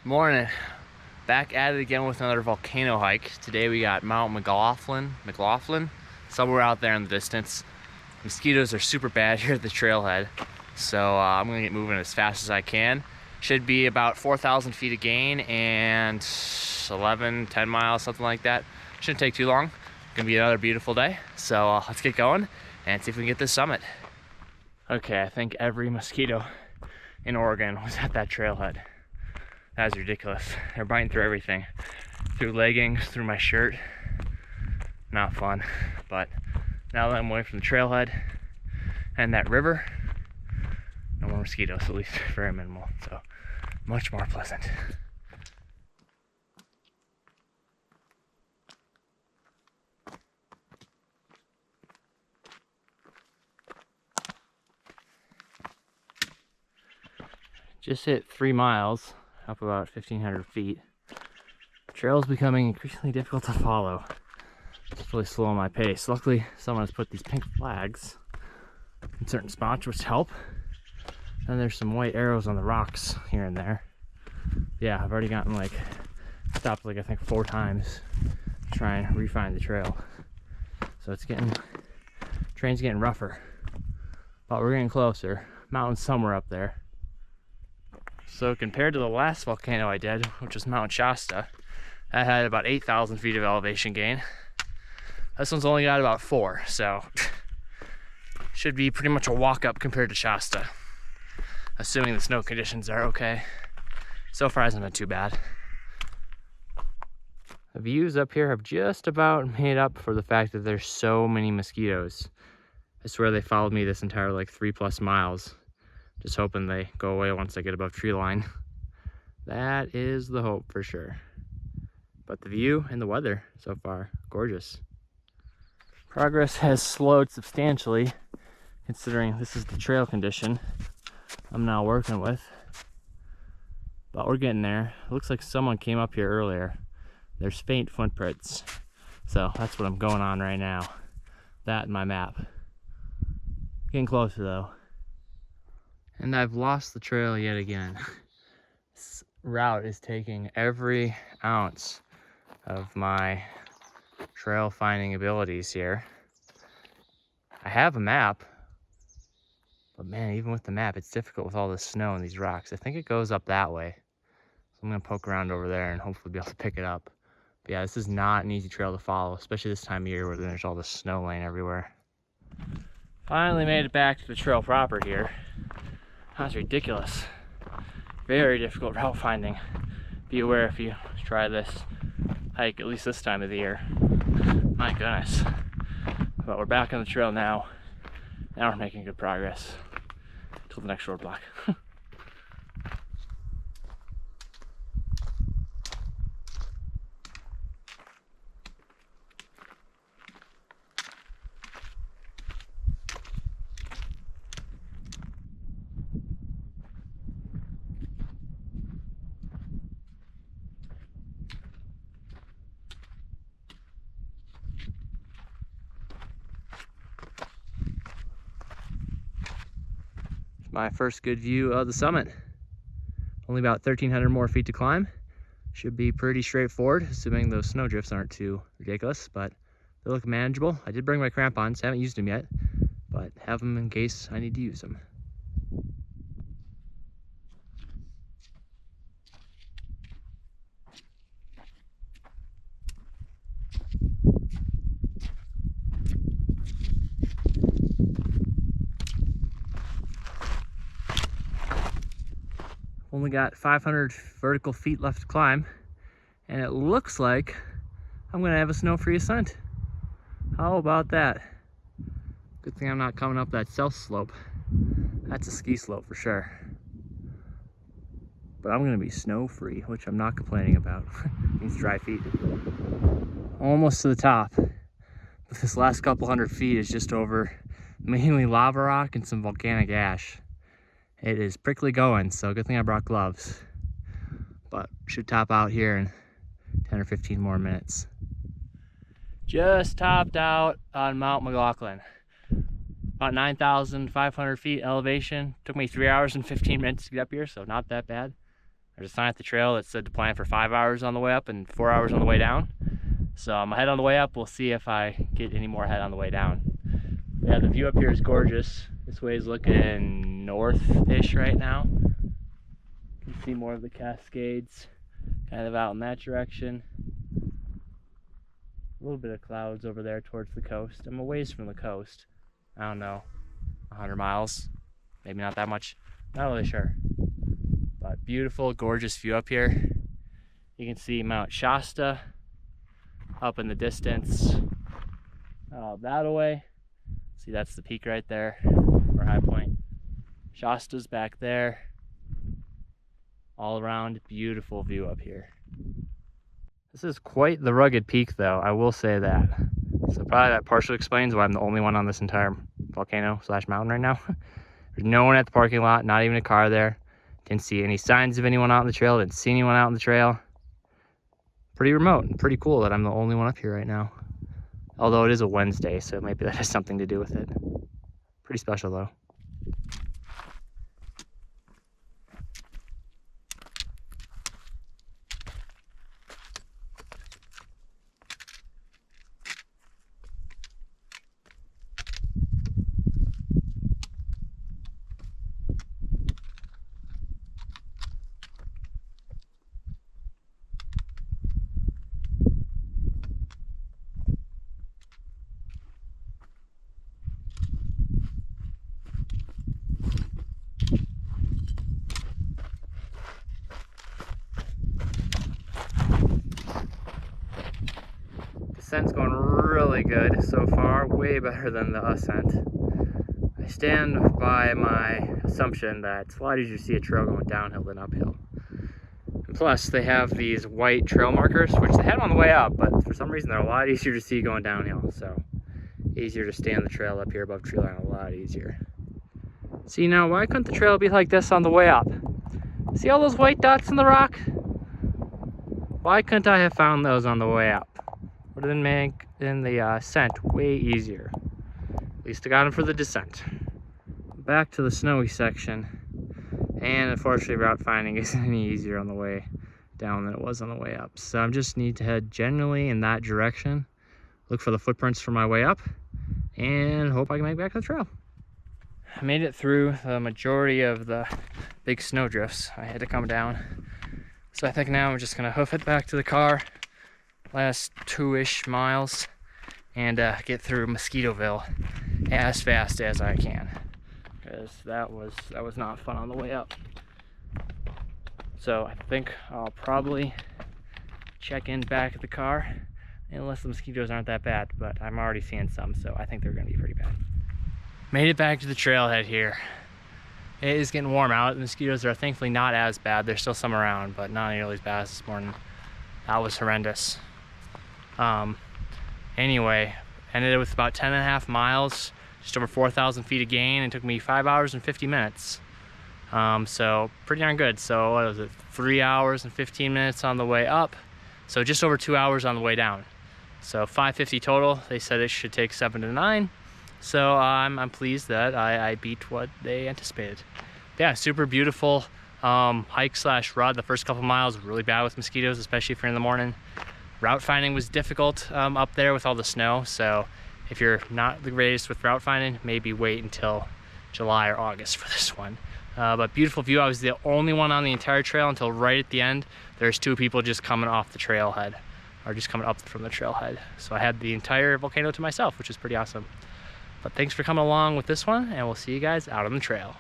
Morning. Back at it again with another volcano hike. Today we got Mount McLoughlin, somewhere out there in the distance. Mosquitoes are super bad here at the trailhead, so I'm gonna get moving as fast as I can. Should be about 4,000 feet of gain and 10 miles, something like that. Shouldn't take too long. Gonna be another beautiful day, so let's get going and see if we can get this summit. Okay, I think every mosquito in Oregon was at that trailhead. That was ridiculous. They're biting through everything. Through leggings, through my shirt. Not fun. But now that I'm away from the trailhead and that river, no more mosquitoes, at least very minimal. So much more pleasant. Just hit 3 miles. Up about 1,500 feet. The trail's becoming increasingly difficult to follow. It's really slowing my pace. Luckily, someone has put these pink flags in certain spots, which help. And there's some white arrows on the rocks here and there. Yeah, I've already gotten stopped I think 4 times to try and refine the trail. So it's train's getting rougher. But we're getting closer. Mountain's somewhere up there. So compared to the last volcano I did, which was Mount Shasta, that had about 8,000 feet of elevation gain. This one's only got about 4, so should be pretty much a walk up compared to Shasta, assuming the snow conditions are okay. So far hasn't been too bad. The views up here have just about made up for the fact that there's so many mosquitoes. I swear they followed me this entire 3+ miles. Just hoping they go away once I get above tree line. That is the hope for sure. But the view and the weather so far, gorgeous. Progress has slowed substantially considering this is the trail condition I'm now working with. But we're getting there. It looks like someone came up here earlier. There's faint footprints. So that's what I'm going on right now. That and my map. Getting closer though. And I've lost the trail yet again. This route is taking every ounce of my trail finding abilities here. I have a map, but man, even with the map, it's difficult with all this snow and these rocks. I think it goes up that way. So I'm gonna poke around over there and hopefully be able to pick it up. But yeah, this is not an easy trail to follow, especially this time of year where there's all this snow laying everywhere. Finally made it back to the trail proper here. That's ridiculous. Very difficult route finding. Be aware if you try this hike, at least this time of the year. My goodness. But we're back on the trail now. Now we're making good progress. Till the next roadblock. My first good view of the summit. Only about 1,300 more feet to climb. Should be pretty straightforward, assuming those snow drifts aren't too ridiculous, but they look manageable. I did bring my crampons, haven't used them yet, but have them in case I need to use them. Only got 500 vertical feet left to climb, and it looks like I'm gonna have a snow-free ascent. How about that? Good thing I'm not coming up that south slope. That's a ski slope for sure. But I'm gonna be snow-free, which I'm not complaining about. Means dry feet. Almost to the top. But this last couple hundred feet is just over mainly lava rock and some volcanic ash. It is prickly going, so good thing I brought gloves. But should top out here in 10 or 15 more minutes. Just topped out on Mount McLoughlin. About 9,500 feet elevation. Took me 3 hours and 15 minutes to get up here, so not that bad. There's a sign at the trail that said to plan for 5 hours on the way up and 4 hours on the way down. So I'm ahead on the way up. We'll see if I get any more ahead on the way down. Yeah, the view up here is gorgeous. This way is looking north-ish right now. You can see more of the Cascades kind of out in that direction. A little bit of clouds over there towards the coast. I'm a ways from the coast. I don't know, 100 miles, maybe not that much. Not really sure. But beautiful, gorgeous view up here. You can see Mount Shasta up in the distance, that away. See, that's the peak right there, or high point. Shasta's back there. All around, beautiful view up here. This is quite the rugged peak though, I will say that. So probably that partially explains why I'm the only one on this entire volcano slash mountain right now. There's no one at the parking lot, not even a car there. Didn't see any signs of anyone out on the trail, didn't see anyone out on the trail. Pretty remote and pretty cool that I'm the only one up here right now. Although it is a Wednesday, so maybe that has something to do with it. Pretty special though. Descent's going really good so far, way better than the ascent. I stand by my assumption that it's a lot easier to see a trail going downhill than uphill. And plus, they have these white trail markers, which they had on the way up, but for some reason they're a lot easier to see going downhill. So, easier to stay on the trail up here above tree line, a lot easier. See now, why couldn't the trail be like this on the way up? See all those white dots in the rock? Why couldn't I have found those on the way up? Would have been making the ascent way easier. At least I got them for the descent. Back to the snowy section. And unfortunately, route finding isn't any easier on the way down than it was on the way up. So I just need to head generally in that direction. Look for the footprints for my way up. And hope I can make it back to the trail. I made it through the majority of the big snow drifts. I had to come down. So I think now I'm just gonna hoof it back to the car. Last 2-ish miles and get through Mosquitoville as fast as I can, because that was not fun on the way up. So I think I'll probably check in back at the car, unless the mosquitoes aren't that bad, but I'm already seeing some, so I think they're gonna be pretty bad. Made it back to the trailhead here. It is getting warm out. The mosquitoes are thankfully not as bad. There's still some around, but not nearly as bad as this morning. That was horrendous. Anyway, ended it with about 10.5 miles, just over 4,000 feet of gain. It took me 5 hours and 50 minutes. So pretty darn good. So what was it, 3 hours and 15 minutes on the way up. So just over 2 hours on the way down. So 550 total. They said it should take 7 to 9. So I'm pleased that I beat what they anticipated. Yeah, super beautiful hike slash run. The first couple miles were really bad with mosquitoes, especially if you're in the morning. Route finding was difficult up there with all the snow, so if you're not the greatest with route finding, maybe wait until July or August for this one. But beautiful view. I was the only one on the entire trail until right at the end. There's 2 people just coming off the trailhead, or just coming up from the trailhead. So I had the entire volcano to myself, which is pretty awesome. But thanks for coming along with this one, and we'll see you guys out on the trail.